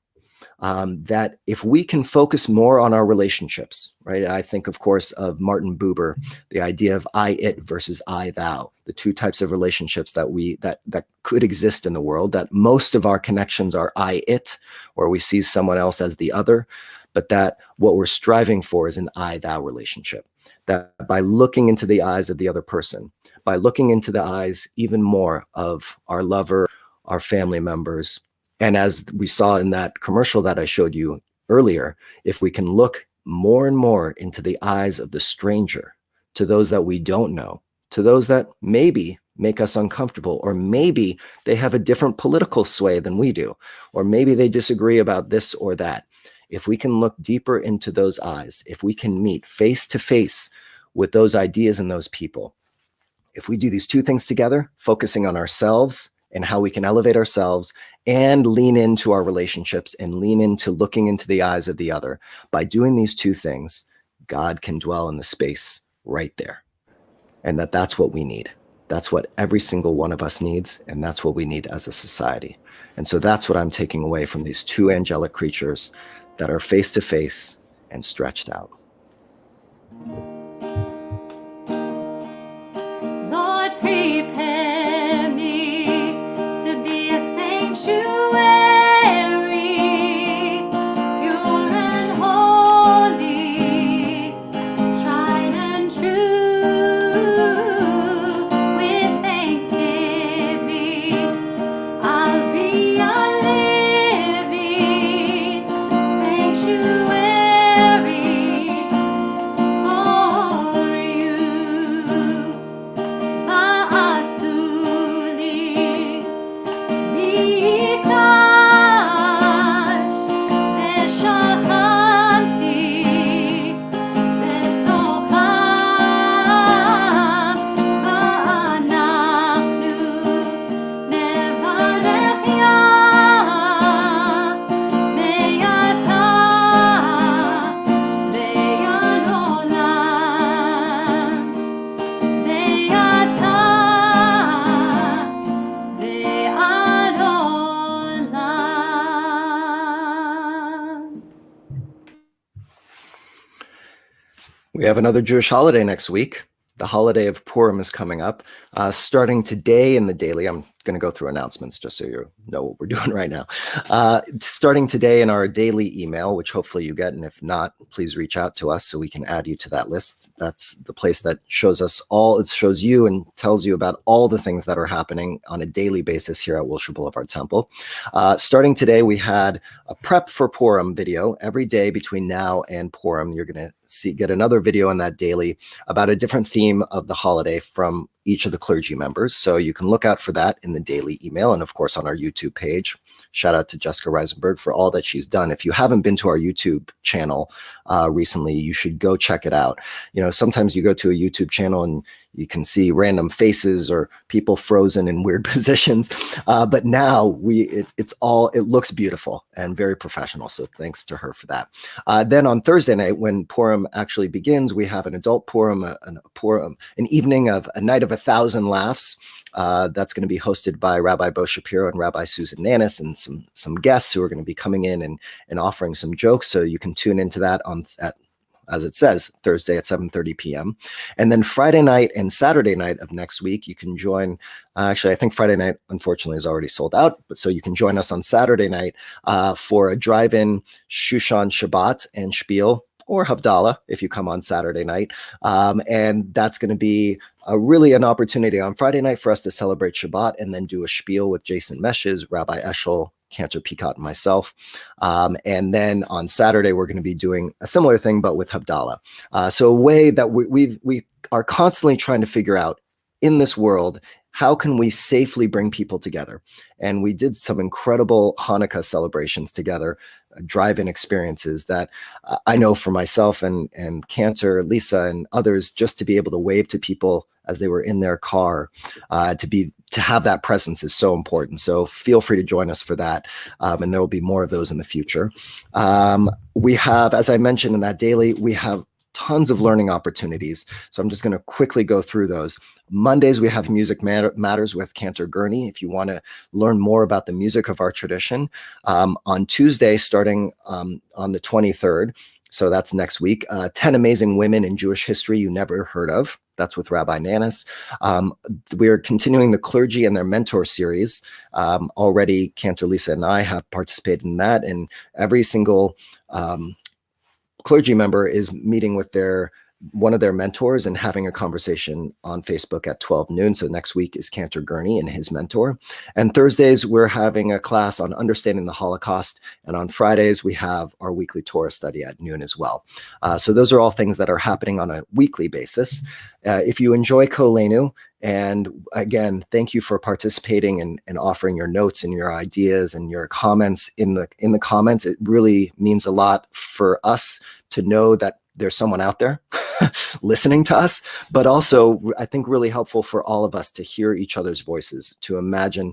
that if we can focus more on our relationships, right? I think, of course, of Martin Buber, the idea of I, it versus I, thou, the two types of relationships that could exist in the world, that most of our connections are I, it, where we see someone else as the other, but that what we're striving for is an I, thou relationship. That by looking into the eyes of the other person, by looking into the eyes even more of our lover, our family members, and as we saw in that commercial that I showed you earlier, if we can look more and more into the eyes of the stranger, to those that we don't know, to those that maybe make us uncomfortable, or maybe they have a different political sway than we do, or maybe they disagree about this or that. If we can look deeper into those eyes, if we can meet face to face with those ideas and those people, if we do these two things together, focusing on ourselves and how we can elevate ourselves and lean into our relationships and lean into looking into the eyes of the other, by doing these two things, God can dwell in the space right there. And that's what we need. That's what every single one of us needs. And that's what we need as a society. And so that's what I'm taking away from these two angelic creatures that are face to face and stretched out. Lord, prepare me to be a sanctuary, pure and holy, tried and true. With thanksgiving, I'll be a living sanctuary for you. Va'asuli mikdash v'shachanti betocham va'anachnu nevarech Yah me'ata ve'ad olam. Be'ata ve'ad olam. We have another Jewish holiday next week. The holiday of Purim is coming up. Starting today in the daily, I'm going to go through announcements just so you know what we're doing right now. Starting today in our daily email, which hopefully you get, and if not, please reach out to us so we can add you to that list. That's the place that shows us all, it shows you and tells you about all the things that are happening on a daily basis here at Wilshire Boulevard Temple. Starting today, we had a prep for Purim video. Every day between now and Purim, you're going to get another video on that daily about a different theme of the holiday from each of the clergy members. So you can look out for that in the daily email and of course on our YouTube page. Shout out to Jessica Reisenberg for all that she's done. If you haven't been to our YouTube channel recently, you should go check it out. You know, sometimes you go to a YouTube channel and you can see random faces or people frozen in weird positions. But now it looks beautiful and very professional. So thanks to her for that. Then on Thursday night, when Purim actually begins, we have an adult Purim, an evening of a night of 1,000 laughs. That's going to be hosted by Rabbi Bo Shapiro and Rabbi Susan Nanis and some guests who are going to be coming in and offering some jokes. So you can tune into that as it says, Thursday at 7:30 p.m. And then Friday night and Saturday night of next week, you can join. Actually, I think Friday night, unfortunately, is already sold out. But so you can join us on Saturday night for a drive-in Shushan Shabbat and Spiel, or Havdalah if you come on Saturday night. And that's going to be really an opportunity on Friday night for us to celebrate Shabbat and then do a spiel with Jason Meshes, Rabbi Eshel, Cantor, Peicott, and myself. And then on Saturday, we're going to be doing a similar thing, but with Havdalah. So a way that we are constantly trying to figure out in this world, how can we safely bring people together? And we did some incredible Hanukkah celebrations together, drive-in experiences that I know for myself and Cantor, Lisa, and others, just to be able to wave to people as they were in their car, to have that presence is so important. So feel free to join us for that. And there will be more of those in the future. We have, as I mentioned in that daily, we have tons of learning opportunities. So I'm just going to quickly go through those. Mondays, we have Music Matters with Cantor Gurney, if you want to learn more about the music of our tradition. On Tuesday, starting on the 23rd, so that's next week, 10 Amazing Women in Jewish History You Never Heard Of. That's with Rabbi Nanis. We're continuing the clergy and their mentor series. Already, Cantor Lisa and I have participated in that, and every single clergy member is meeting with one of their mentors and having a conversation on Facebook at 12 noon. So next week is Cantor Gurney and his mentor. And Thursdays, we're having a class on understanding the Holocaust. And on Fridays, we have our weekly Torah study at noon as well. So those are all things that are happening on a weekly basis. If you enjoy Koleinu, and again, thank you for participating and offering your notes and your ideas and your comments in the comments. It really means a lot for us to know that there's someone out there listening to us, but also I think really helpful for all of us to hear each other's voices, to imagine,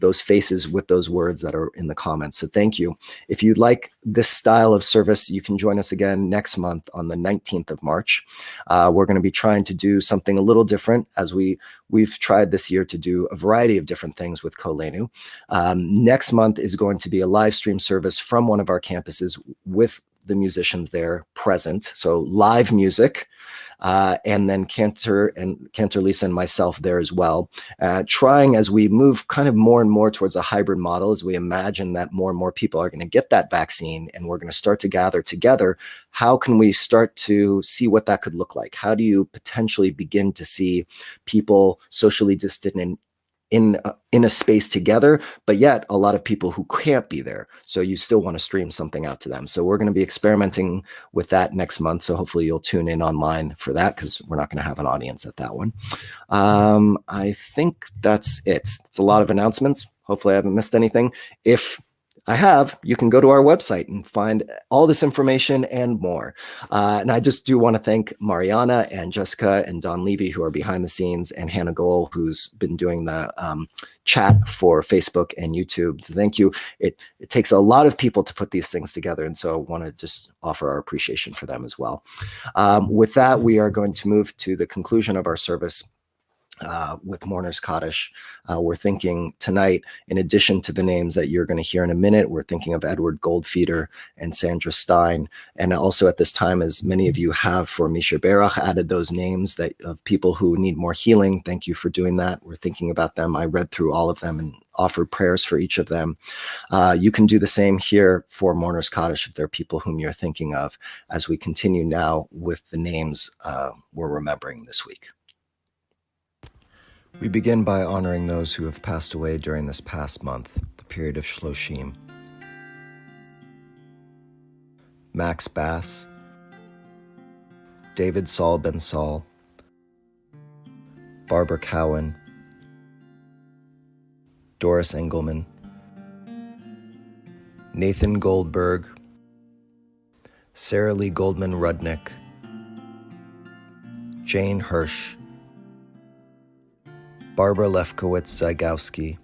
those faces with those words that are in the comments. So thank you. If you'd like this style of service, you can join us again next month on the 19th of March. We're going to be trying to do something a little different, as we've tried this year to do a variety of different things with Koleinu. Next month is going to be a live stream service from one of our campuses with the musicians there present. So live music. And then Cantor Lisa and myself there as well, trying as we move kind of more and more towards a hybrid model, as we imagine that more and more people are going to get that vaccine and we're going to start to gather together. How can we start to see what that could look like? How do you potentially begin to see people socially distant in a space together, but yet a lot of people who can't be there. So you still want to stream something out to them. So we're going to be experimenting with that next month. So hopefully you'll tune in online for that, because we're not going to have an audience at that one. I think that's it. It's a lot of announcements. Hopefully I haven't missed anything. If I have, you can go to our website and find all this information and more. And I just do want to thank Mariana and Jessica and Don Levy, who are behind the scenes, and Hannah Gohl, who's been doing the chat for Facebook and YouTube. Thank you. It takes a lot of people to put these things together. And so I want to just offer our appreciation for them as well. With that, we are going to move to the conclusion of our service. With Mourner's Kaddish. We're thinking tonight, in addition to the names that you're going to hear in a minute, we're thinking of Edward Goldfeder and Sandra Stein. And also at this time, as many of you have for Misha Berach, added those names of people who need more healing. Thank you for doing that. We're thinking about them. I read through all of them and offered prayers for each of them. You can do the same here for Mourner's Kaddish if there are people whom you're thinking of, as we continue now with the names we're remembering this week. We begin by honoring those who have passed away during this past month, the period of Shloshim. Max Bass, David Saul Ben Saul, Barbara Cowan, Doris Engelman, Nathan Goldberg, Sarah Lee Goldman Rudnick, Jane Hirsch, Barbara Lefkowitz-Zygowski,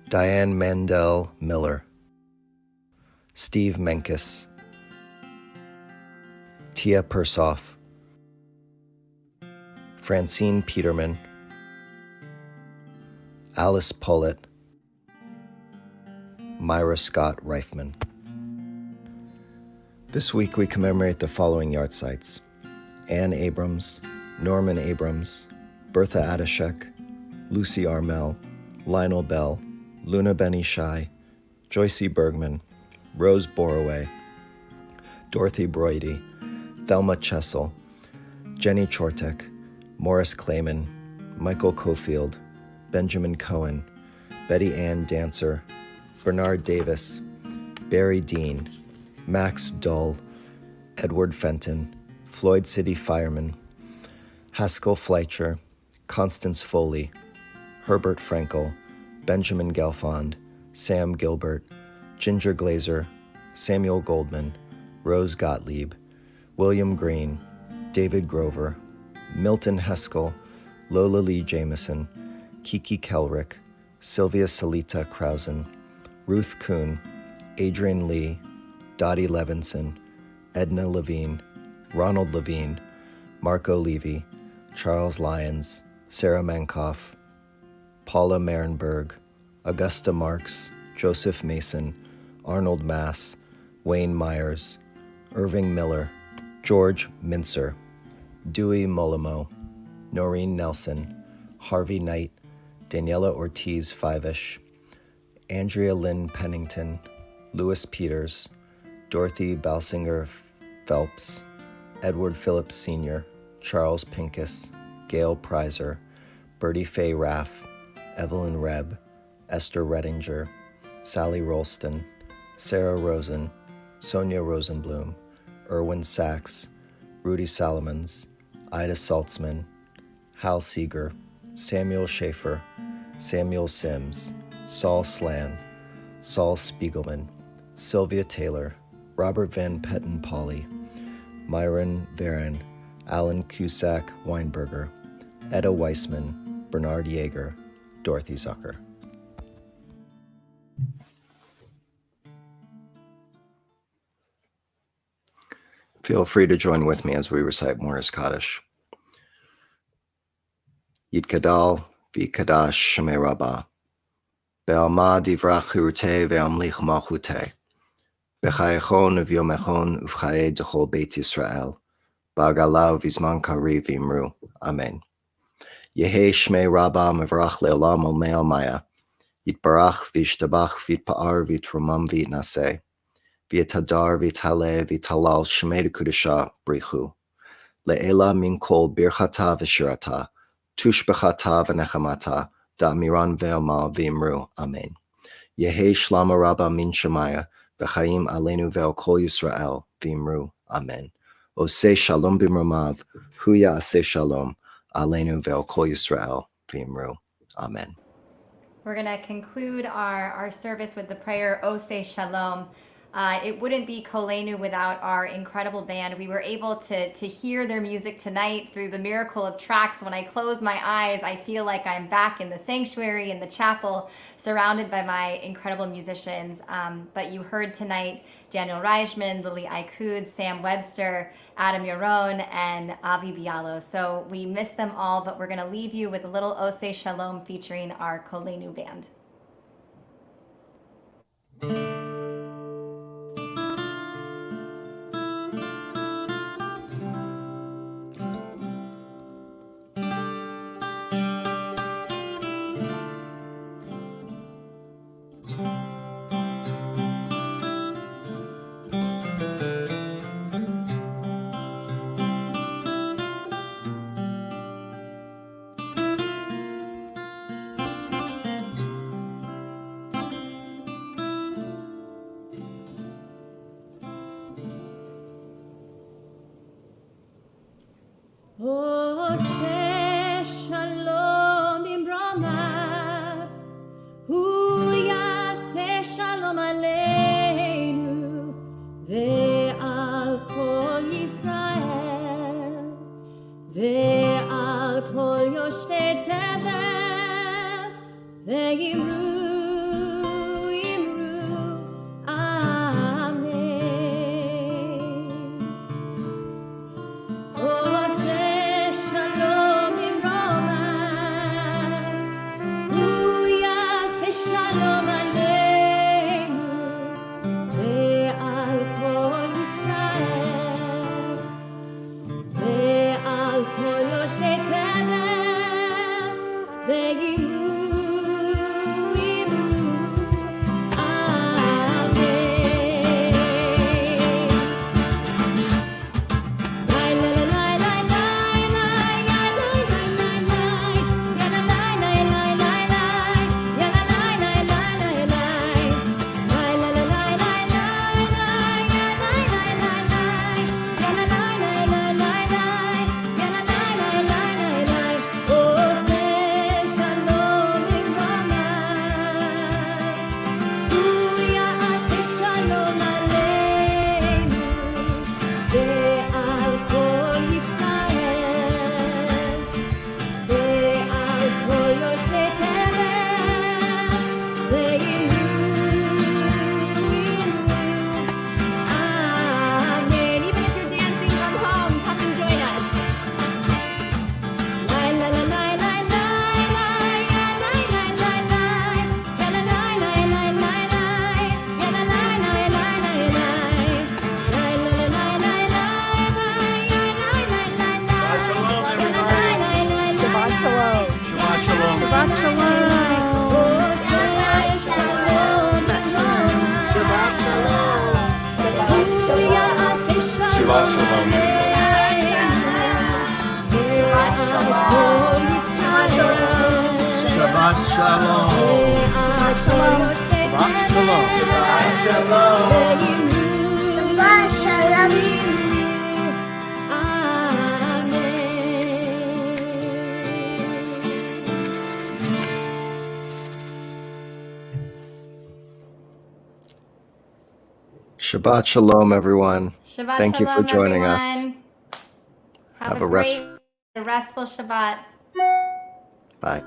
Diane Mandel Miller, Steve Menkes, Tia Persoff, Francine Peterman, Alice Pollitt, Myra Scott Reifman. This week we commemorate the following yahrzeits: Anne Abrams, Norman Abrams, Bertha Adashek, Lucy Armel, Lionel Bell, Luna Benishai, Joycey Bergman, Rose Boroway, Dorothy Broidy, Thelma Chessel, Jenny Chortek, Morris Clayman, Michael Cofield, Benjamin Cohen, Betty Ann Dancer, Bernard Davis, Barry Dean, Max Dull, Edward Fenton, Floyd City Fireman, Haskell Fleischer, Constance Foley, Herbert Frankel, Benjamin Gelfond, Sam Gilbert, Ginger Glazer, Samuel Goldman, Rose Gottlieb, William Green, David Grover, Milton Heskell, Lola Lee Jameson, Kiki Kelrick, Sylvia Salita Krausen, Ruth Kuhn, Adrian Lee, Dottie Levinson, Edna Levine, Ronald Levine, Marco Levy, Charles Lyons, Sarah Mankoff, Paula Marenberg, Augusta Marks, Joseph Mason, Arnold Mass, Wayne Myers, Irving Miller, George Mincer, Dewey Molimo, Noreen Nelson, Harvey Knight, Daniela Ortiz Fivish, Andrea Lynn Pennington, Louis Peters, Dorothy Balsinger Phelps, Edward Phillips Sr., Charles Pincus, Gail Prizer, Bertie Faye Raff, Evelyn Rebb, Esther Redinger, Sally Rolston, Sarah Rosen, Sonia Rosenblum, Erwin Sachs, Rudy Salomons, Ida Saltzman, Hal Seeger, Samuel Schaefer, Samuel Sims, Saul Slan, Saul Spiegelman, Sylvia Taylor, Robert Van Petten Pauley, Myron Varon, Alan Cusack Weinberger, Etta Weissman, Bernard Yeager, Dorothy Zucker. Feel free to join with me as we recite Morris Kaddish. Yitkadal v'kadash Shemei Rabbah, be'alma divrach chirutei ve'amlich malchutei, b'chayechon uv'yomechon uv'chaye d'chol Beit Yisrael, ba'agala v'zman kari v'imru. Amen. Yehei Shmei Rabbah mevrach le'olam ol mei almaya, yitbarach v'yishtabach v'yitpa'ar v'yitromam v'yitnaseh, v'yitadar v'yithaleh v'yitalal Shmei Kudusha brichu, le'ela min kol birchata v'shirata, tushbechata v'nechamata, da'miran ve'amal v'imru. Amen. Yehei Shlama Rabbah min Shemaya, v'chaim aleinu ve'al kol Yisrael v'imru. Amen. Oseh shalom b'mromav, hu ya'aseh shalom, aleinu ve'al kol Yisrael v'imru. Amen. We're going to conclude our service with the prayer, Oseh Shalom. It wouldn't be Koleinu without our incredible band. We were able to hear their music tonight through the miracle of tracks. When I close my eyes, I feel like I'm back in the sanctuary, in the chapel, surrounded by my incredible musicians. But you heard tonight Daniel Reichman, Lily Aikud, Sam Webster, Adam Yaron, and Avi Bialo. So we miss them all, but we're going to leave you with a little Oseh Shalom featuring our Koleinu band. Oseh Shalom b'mromav, hu yaseh shalom aleinu ve'al kol Yisrael ve'al kol yoshvei tevel ve'imru Shalom aleinu ve'al kol Shabbat Shalom. Shabbat Shalom. Shabbat Shalom. Shabbat Shalom. Shabbat Shalom, everyone. Shabbat Thank you for Shalom, joining everyone. us. Have Have a a great, restful Shabbat. Bye.